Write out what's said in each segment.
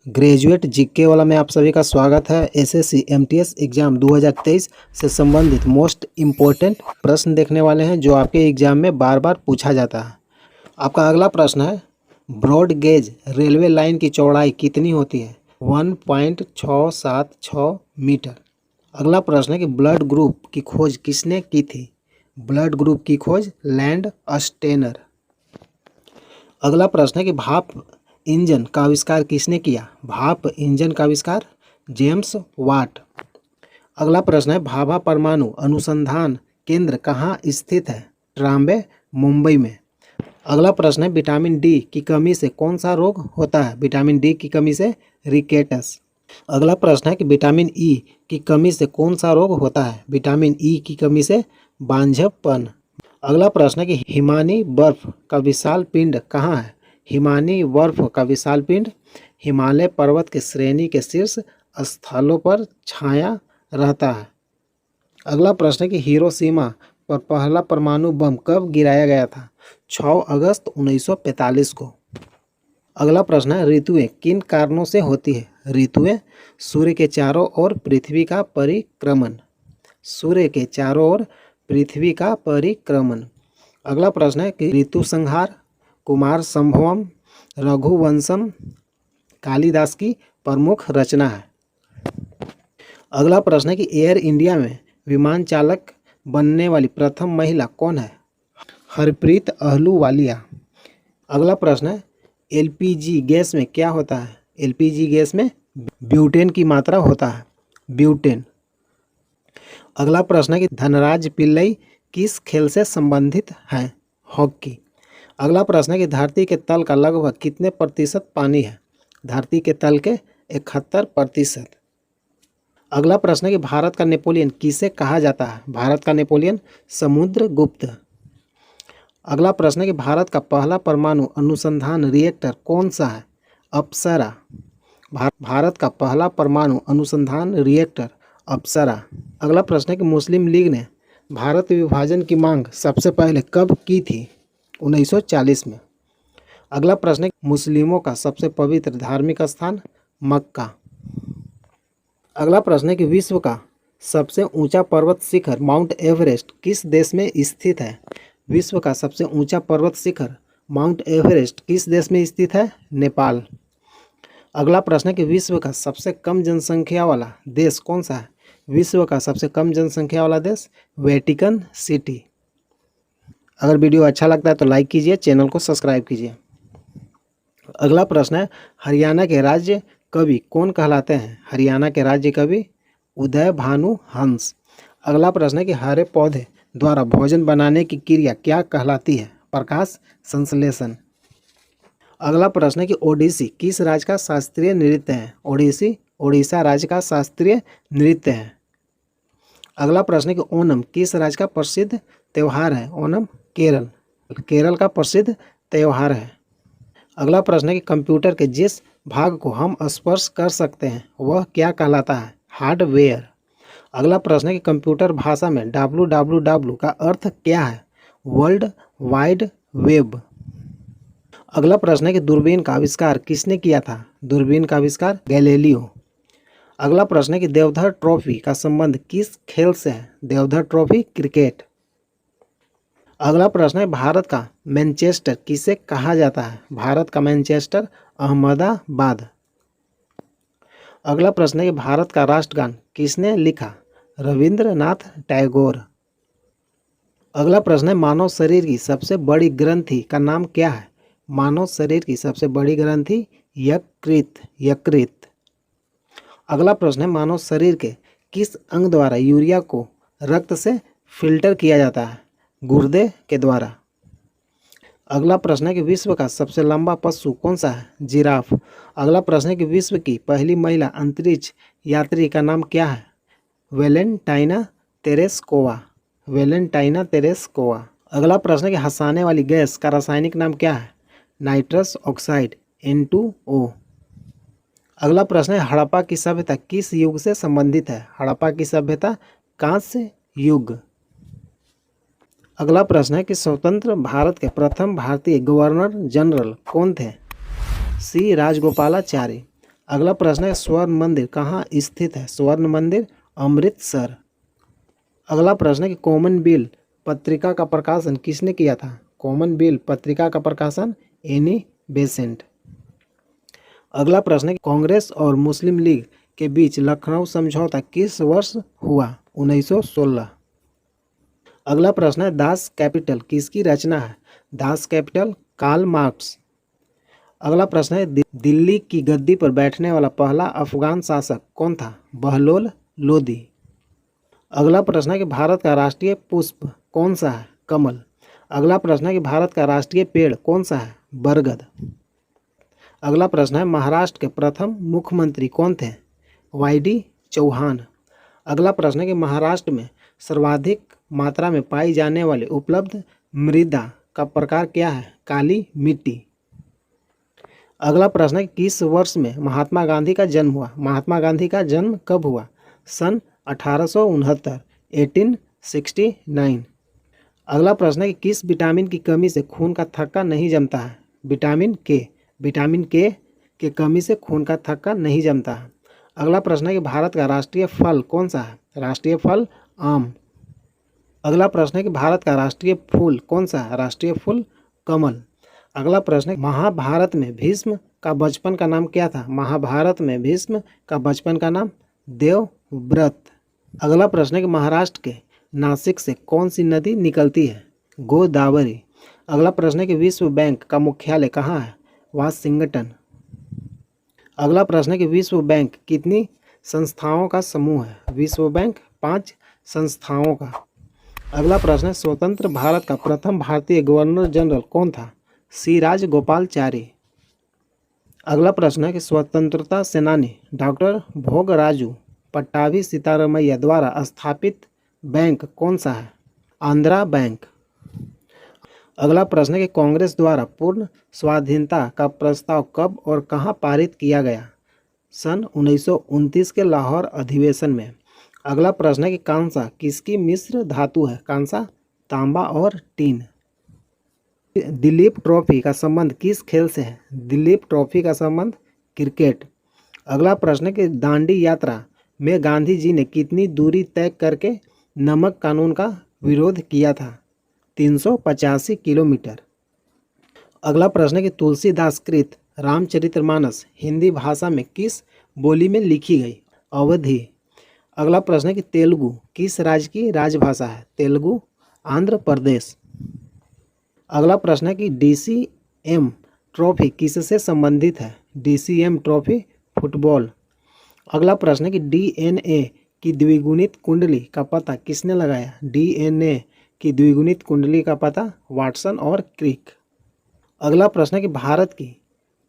Graduate GK वाला में आप सभी का स्वागत है। एसएससी एमटीएस एग्जाम 2023 से संबंधित मोस्ट इम्पोर्टेंट प्रश्न देखने वाले हैं जो आपके एग्जाम में बार बार पूछा जाता है। आपका अगला प्रश्न है, ब्रॉड गेज रेलवे लाइन की चौड़ाई कितनी होती है? 1.676 मीटर। अगला प्रश्न है कि ब्लड ग्रुप की खोज किसने की थी? ब्लड ग्रुप की खोज लैंड स्टेनर। अगला प्रश्न है कि भाप इंजन का आविष्कार किसने किया? भाप इंजन का आविष्कार जेम्स वाट। अगला प्रश्न है, भाभा परमाणु अनुसंधान केंद्र कहाँ स्थित है? ट्राम्बे, मुंबई में। अगला प्रश्न है, विटामिन डी की कमी से कौन सा रोग होता है? विटामिन डी की कमी से रिकेटस। अगला प्रश्न है कि विटामिन ई की कमी से कौन सा रोग होता है? विटामिन ई की कमी से बांझपन। अगला प्रश्न है कि हिमानी बर्फ का विशाल पिंड कहाँ है? हिमानी बर्फ का विशाल पिंड हिमालय पर्वत के श्रेणी के शीर्ष स्थलों पर छाया रहता है। अगला प्रश्न है कि हिरोशिमा पर पहला परमाणु बम कब गिराया गया था? 6 अगस्त 1945 को। अगला प्रश्न है, ऋतुएं किन कारणों से होती है? ऋतुएं सूर्य के चारों ओर पृथ्वी का परिक्रमण। सूर्य के चारों ओर पृथ्वी का परिक्रमण। अगला प्रश्न है कि ऋतु संहार कुमार संभवम रघुवंशम कालिदास की प्रमुख रचना है। अगला प्रश्न है कि एयर इंडिया में विमान चालक बनने वाली प्रथम महिला कौन है? हरप्रीत अहलूवालिया। अगला प्रश्न है, एलपीजी गैस में क्या होता है? एलपीजी गैस में ब्यूटेन की मात्रा होता है, ब्यूटेन। अगला प्रश्न है कि धनराज पिल्लई किस खेल से संबंधित है? हॉकी। अगला प्रश्न है कि धरती के तल का लगभग कितने प्रतिशत पानी है? धरती के तल के 71%। अगला प्रश्न है कि भारत का नेपोलियन किसे कहा जाता है? भारत का नेपोलियन समुद्रगुप्त। अगला प्रश्न है कि भारत का पहला परमाणु अनुसंधान रिएक्टर कौन सा है? अप्सरा। भारत का पहला परमाणु अनुसंधान रिएक्टर अप्सरा। अगला प्रश्न है कि मुस्लिम लीग ने भारत विभाजन की मांग सबसे पहले कब की थी? 1940 में। अगला प्रश्न है, मुस्लिमों का सबसे पवित्र धार्मिक स्थान मक्का। अगला प्रश्न है कि विश्व का सबसे ऊंचा पर्वत शिखर माउंट एवरेस्ट किस देश में स्थित है? विश्व का सबसे ऊंचा पर्वत शिखर माउंट एवरेस्ट किस देश में स्थित है? नेपाल। अगला प्रश्न है कि विश्व का सबसे कम जनसंख्या वाला देश कौन सा है? विश्व का सबसे कम जनसंख्या वाला देश वेटिकन सिटी। अगर वीडियो अच्छा लगता है तो लाइक कीजिए, चैनल को सब्सक्राइब कीजिए। अगला प्रश्न है, हरियाणा के राज्य कवि कौन कहलाते हैं? हरियाणा के राज्य कवि उदय भानु हंस। अगला प्रश्न है कि हरे पौधे द्वारा भोजन बनाने की क्रिया क्या कहलाती है? प्रकाश संश्लेषण। अगला प्रश्न है कि ओडिसी किस राज्य का शास्त्रीय नृत्य है? ओडिसी ओडिशा राज्य का शास्त्रीय नृत्य है। अगला प्रश्न है कि ओणम किस राज्य का प्रसिद्ध त्यौहार है? ओणम केरल केरल का प्रसिद्ध त्यौहार है। अगला प्रश्न है कि कंप्यूटर के जिस भाग को हम स्पर्श कर सकते हैं वह क्या कहलाता है? हार्डवेयर। अगला प्रश्न है कि कंप्यूटर भाषा में www का अर्थ क्या है? World wide web. अगला प्रश्न है कि दूरबीन का आविष्कार किसने किया था? दूरबीन का आविष्कार गैलीलियो। अगला प्रश्न है कि देवधर ट्रॉफी का संबंध किस खेल से है? Deodhar trophy cricket. अगला प्रश्न है, भारत का मैनचेस्टर किसे कहा जाता है? भारत का मैनचेस्टर अहमदाबाद। अगला प्रश्न है कि भारत का राष्ट्रगान किसने लिखा? रविंद्रनाथ टैगोर। अगला प्रश्न है, मानव शरीर की सबसे बड़ी ग्रंथि का नाम क्या है? मानव शरीर की सबसे बड़ी ग्रंथि यकृत। अगला प्रश्न है, मानव शरीर के किस अंग द्वारा यूरिया को रक्त से फिल्टर किया जाता है? गुर्दे के द्वारा। अगला प्रश्न है कि विश्व का सबसे लंबा पशु कौन सा है? जिराफ। अगला प्रश्न है कि विश्व की पहली महिला अंतरिक्ष यात्री का नाम क्या है? Valentina Tereshkova. Valentina Tereshkova. अगला प्रश्न है कि हंसाने वाली गैस का रासायनिक नाम क्या है? Nitrous oxide N2O। अगला प्रश्न है, हड़प्पा की सभ्यता किस युग से संबंधित है? हड़प्पा की सभ्यता कांस्य युग। अगला प्रश्न है कि स्वतंत्र भारत के प्रथम भारतीय गवर्नर जनरल कौन थे? सी राजगोपालाचारी। अगला प्रश्न है स्वर्ण मंदिर कहाँ स्थित है? स्वर्ण मंदिर अमृतसर। अगला प्रश्न है कि कॉमनवेल्थ पत्रिका का प्रकाशन किसने किया था? कॉमनवेल्थ पत्रिका का प्रकाशन एनी बेसेंट। अगला प्रश्न है कि कांग्रेस और मुस्लिम लीग के बीच लखनऊ समझौता किस वर्ष हुआ? 1916। अगला प्रश्न है दास कैपिटल किसकी रचना है? Das Kapital Karl Marx. अगला प्रश्न है दिल्ली की गद्दी पर बैठने वाला पहला अफगान शासक कौन था? बहलोल लोदी। अगला प्रश्न है कि भारत का राष्ट्रीय पुष्प कौन सा है? कमल। अगला प्रश्न है कि भारत का राष्ट्रीय पेड़ कौन सा है? बरगद। अगला प्रश्न है महाराष्ट्र के प्रथम मुख्यमंत्री कौन थे? वाई.डी. चौहान। अगला प्रश्न है कि महाराष्ट्र में सर्वाधिक मात्रा में पाई जाने वाली उपलब्ध मृदा का प्रकार क्या है? काली मिट्टी। अगला प्रश्न है किस वर्ष में महात्मा गांधी का जन्म हुआ? महात्मा गांधी का जन्म कब हुआ? सन 1869 1869। अगला प्रश्न है कि किस विटामिन की कमी से खून का थक्का नहीं जमता है? विटामिन के। विटामिन के कमी से खून का थक्का नहीं जमता है। अगला प्रश्न है कि भारत का राष्ट्रीय फल कौन सा है? राष्ट्रीय फल आम। अगला प्रश्न है कि भारत का राष्ट्रीय फूल कौन सा है? राष्ट्रीय फूल कमल। अगला प्रश्न है महाभारत में भीष्म का बचपन का नाम क्या था? महाभारत में भीष्म का बचपन का नाम देवव्रत। अगला प्रश्न है कि महाराष्ट्र के नासिक से कौन सी नदी निकलती है? गोदावरी। अगला प्रश्न है कि विश्व बैंक का मुख्यालय कहाँ है? वाशिंगटन। अगला प्रश्न है कि विश्व बैंक कितनी संस्थाओं का समूह है? विश्व बैंक 5 संस्थाओं का। अगला प्रश्न है स्वतंत्र भारत का प्रथम भारतीय गवर्नर जनरल कौन था? सी राजगोपालाचारी। अगला प्रश्न है कि स्वतंत्रता सेनानी डॉक्टर भोगराजू पट्टाभी सीतारामैया द्वारा स्थापित बैंक कौन सा है? आंध्रा बैंक। अगला प्रश्न है कि कांग्रेस द्वारा पूर्ण स्वाधीनता का प्रस्ताव कब और कहां पारित किया गया? सन 1929 के लाहौर अधिवेशन में। अगला प्रश्न है कि कांसा किसकी मिश्र धातु है? कांसा तांबा और टीन। दिलीप ट्रॉफी का संबंध किस खेल से है? दिलीप ट्रॉफी का संबंध क्रिकेट। अगला प्रश्न है कि दांडी यात्रा में गांधी जी ने कितनी दूरी तय करके नमक कानून का विरोध किया था? 385 किलोमीटर। अगला प्रश्न है कि तुलसीदास कृत रामचरितमानस हिंदी भाषा में किस बोली में लिखी गई? अवधी। अगला प्रश्न है कि तेलुगु किस राज्य की राजभाषा है? तेलुगु आंध्र प्रदेश। अगला प्रश्न है कि DCM ट्रॉफी किससे संबंधित है? DCM trophy football. अगला प्रश्न है कि DNA की द्विगुणित कुंडली का पता किसने लगाया? DNA की द्विगुणित कुंडली का पता वाटसन और क्रिक। अगला प्रश्न है कि भारत की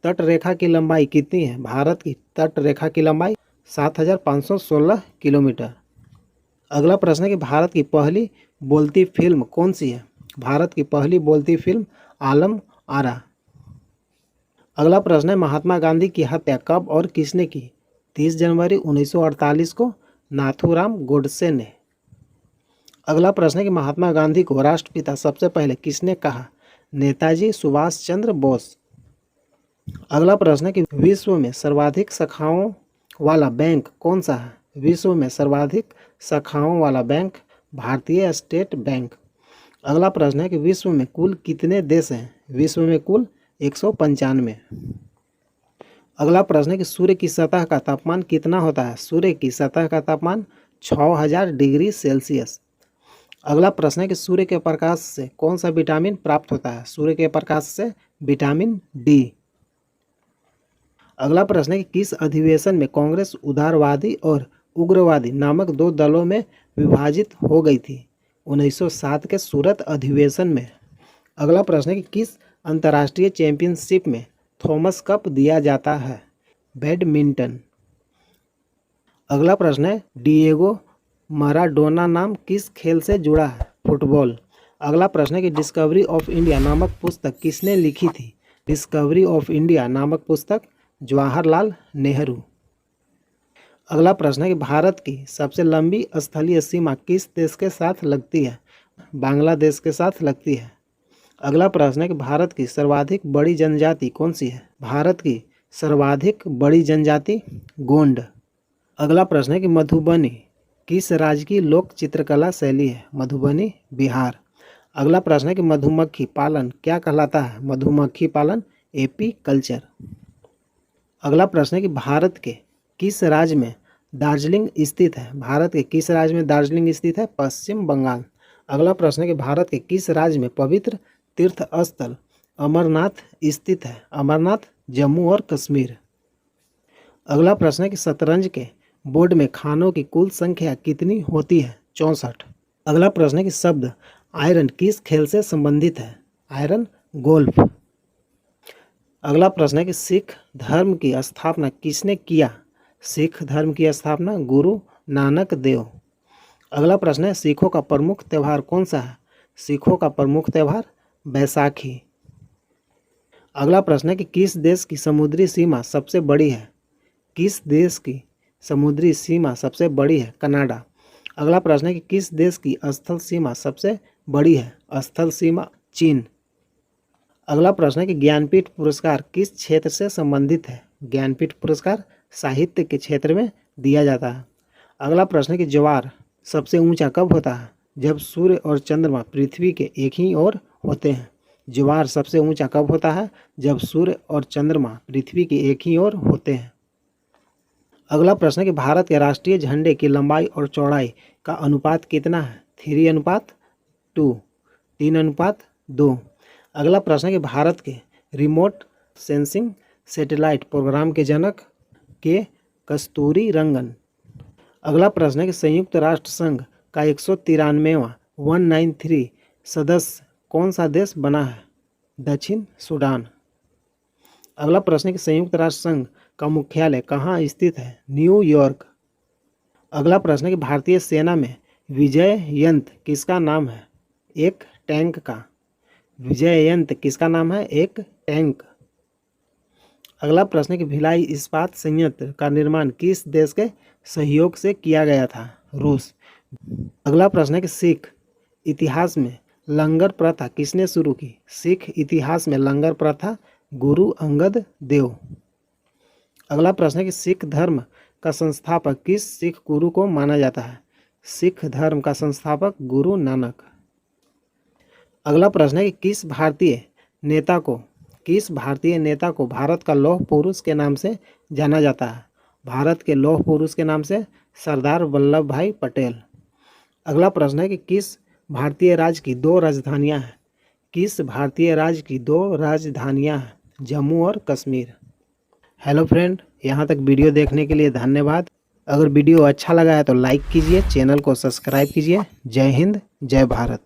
तट रेखा की लंबाई कितनी है? भारत की तट रेखा की लंबाई 7516 किलोमीटर। अगला प्रश्न है कि भारत की पहली बोलती फिल्म कौन सी है? भारत की पहली बोलती फिल्म आलम आरा। अगला प्रश्न है महात्मा गांधी की हत्या कब और किसने की? 30 जनवरी 1948 को नाथूराम गोडसे ने। अगला प्रश्न है कि महात्मा गांधी को राष्ट्रपिता सबसे पहले किसने कहा? नेताजी सुभाष चंद्र बोस। अगला प्रश्न है कि विश्व में सर्वाधिक शाखाओं वाला बैंक कौन सा है? विश्व में सर्वाधिक शाखाओं वाला बैंक भारतीय स्टेट बैंक। अगला प्रश्न है कि विश्व में कुल कितने देश हैं? विश्व में कुल 195। अगला प्रश्न है कि सूर्य की सतह का तापमान कितना होता है? सूर्य की सतह का तापमान 6000 डिग्री सेल्सियस। अगला प्रश्न है कि सूर्य के प्रकाश से कौन सा विटामिन प्राप्त होता है? सूर्य के प्रकाश से विटामिन डी। अगला प्रश्न है कि किस अधिवेशन में कांग्रेस उदारवादी और उग्रवादी नामक 2 दलों में विभाजित हो गई थी? 1907 के सूरत अधिवेशन में। अगला प्रश्न है कि किस अंतर्राष्ट्रीय चैंपियनशिप में थॉमस कप दिया जाता है? बैडमिंटन। अगला प्रश्न है डिएगो माराडोना नाम किस खेल से जुड़ा है? फुटबॉल। अगला प्रश्न है कि डिस्कवरी ऑफ इंडिया नामक पुस्तक किसने लिखी थी? डिस्कवरी ऑफ इंडिया नामक पुस्तक जवाहरलाल नेहरू। अगला प्रश्न है कि भारत की सबसे लंबी स्थलीय सीमा किस देश के साथ लगती है? बांग्लादेश के साथ लगती है। अगला प्रश्न है कि भारत की सर्वाधिक बड़ी जनजाति कौन सी है? भारत की सर्वाधिक बड़ी जनजाति गोंड। अगला प्रश्न है कि मधुबनी किस राज्य की लोक चित्रकला शैली है? मधुबनी बिहार। अगला प्रश्न है कि मधुमक्खी पालन क्या कहलाता है? मधुमक्खी पालन एपी कल्चर। अगला प्रश्न है कि भारत के किस राज्य में दार्जिलिंग स्थित है? भारत के किस राज्य में दार्जिलिंग स्थित है? पश्चिम बंगाल। अगला प्रश्न है कि भारत के किस राज्य में पवित्र तीर्थ स्थल अमरनाथ स्थित है? अमरनाथ जम्मू और कश्मीर। अगला प्रश्न है कि शतरंज के बोर्ड में खानों की कुल संख्या कितनी होती है? 64। अगला प्रश्न है कि शब्द आयरन किस खेल से संबंधित है? Iron golf. अगला प्रश्न है कि सिख धर्म की स्थापना किसने किया? सिख धर्म की स्थापना गुरु नानक देव। अगला प्रश्न है सिखों का प्रमुख त्यौहार कौन सा है? सिखों का प्रमुख त्यौहार बैसाखी। अगला प्रश्न है कि किस देश की समुद्री सीमा सबसे बड़ी है? किस देश की समुद्री सीमा सबसे बड़ी है? कनाडा। अगला प्रश्न है कि किस देश की स्थल सीमा सबसे बड़ी है? स्थल सीमा चीन। अगला प्रश्न है कि ज्ञानपीठ पुरस्कार किस क्षेत्र से संबंधित है? ज्ञानपीठ पुरस्कार साहित्य के क्षेत्र में दिया जाता है। अगला प्रश्न है कि ज्वार सबसे ऊंचा कब होता है? जब सूर्य और चंद्रमा पृथ्वी के एक ही ओर होते हैं। ज्वार सबसे ऊंचा कब होता है? जब सूर्य और चंद्रमा पृथ्वी के एक ही ओर होते हैं। अगला प्रश्न है कि भारत के राष्ट्रीय झंडे की लंबाई और चौड़ाई का अनुपात कितना है? 3:2, 3:2। अगला प्रश्न है कि भारत के रिमोट सेंसिंग सैटेलाइट प्रोग्राम के जनक के कस्तूरी रंगन। अगला प्रश्न है कि संयुक्त राष्ट्र संघ का 193वां 193 सदस्य कौन सा देश बना है? दक्षिण सूडान। अगला प्रश्न है कि संयुक्त राष्ट्र संघ का मुख्यालय कहाँ स्थित है? न्यूयॉर्क। अगला प्रश्न है कि भारतीय सेना में विजय यंत्र किसका नाम है? एक टैंक का। विजय यंत्र किसका नाम है? एक टैंक। अगला प्रश्न है कि भिलाई इस्पात संयंत्र का निर्माण किस देश के सहयोग से किया गया था? रूस। अगला प्रश्न है कि सिख इतिहास में लंगर प्रथा किसने शुरू की? सिख इतिहास में लंगर प्रथा गुरु अंगद देव। अगला प्रश्न है कि सिख धर्म का संस्थापक किस सिख गुरु को माना जाता है? सिख धर्म का संस्थापक गुरु नानक। अगला प्रश्न है कि किस भारतीय नेता को भारत का लौह पुरुष के नाम से जाना जाता है? भारत के लौह पुरुष के नाम से सरदार वल्लभ भाई पटेल। अगला प्रश्न है कि किस भारतीय राज्य की 2 राजधानियां हैं? किस भारतीय राज्य की 2 राजधानियां हैं? जम्मू और कश्मीर। हेलो फ्रेंड, यहाँ तक वीडियो देखने के लिए धन्यवाद। अगर वीडियो अच्छा लगा है तो लाइक कीजिए, चैनल को सब्सक्राइब कीजिए। जय हिंद, जय भारत।